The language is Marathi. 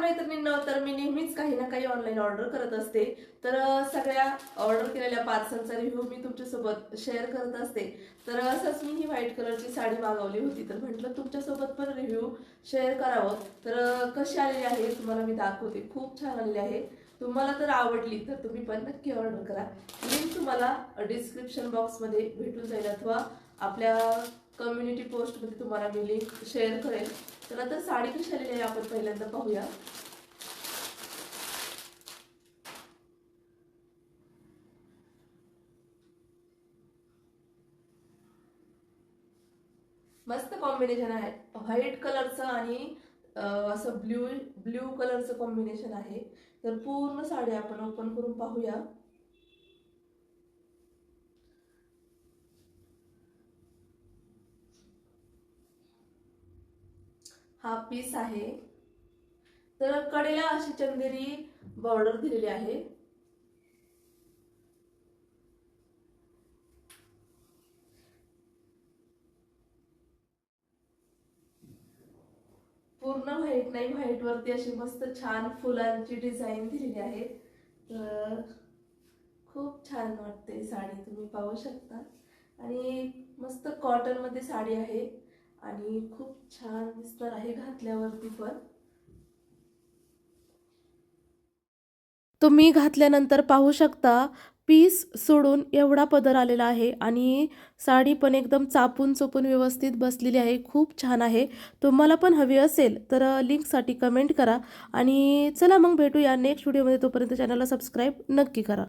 मैत्रिणींनो, तर मी नेहमीच काही ना काही ऑनलाईन ऑर्डर करत असते. तर सगळ्या ऑर्डर केलेल्या पार्सलचा रिव्ह्यू मी तुमच्यासोबत शेअर करत असते. तर असंच मी ही व्हाईट कलरची साडी मागवली होती, तर म्हटलं तुमच्यासोबत पण रिव्ह्यू शेअर करावं. तर कशी आलेली आहे तुम्हाला मी दाखवते. खूप छान आलेली आहे. तुम्हाला तर आवडली तर तुम्ही पण नक्की ऑर्डर करा. लिंक तुम्हाला डिस्क्रिप्शन बॉक्समध्ये भेटून जाईल अथवा आपल्या कम्युनिटी पोस्टमध्ये तुम्हाला मी लिंक शेअर करेल. तर आता साडी कशी आलेली आहे आपण पहिल्यांदा पाहूया. मस्त कॉम्बिनेशन आहे. व्हाईट कलरचं आणि असं ब्ल्यू ब्ल्यू कलरचं कॉम्बिनेशन आहे. तर पूर्ण साडी आपण ओपन करून पाहूया. हा पीस आहे. तर कडेला अशी चंदेरी बॉर्डर दिलेली आहे. पूर्ण व्हाईट नाही, व्हाईट वरती अशी मस्त छान फुलांची डिझाईन दिलेली आहे. तर खूप छान वाटते साडी, तुम्ही पाहू शकता. आणि मस्त कॉटन मध्ये साडी आहे आणि खूप छान दिसणार आहे घातल्यावरती पण. तुम्ही घातल्यानंतर पाहू शकता पीस सोडून एवढा पदर आलेला आहे आणि साडी पण एकदम चापून चोपून व्यवस्थित बसलेली आहे. खूप छान आहे. तुम्हाला पण हवी असेल तर लिंकसाठी कमेंट करा आणि चला मग भेटूया नेक्स्ट व्हिडिओमध्ये. तोपर्यंत चॅनलला सबस्क्राईब नक्की करा.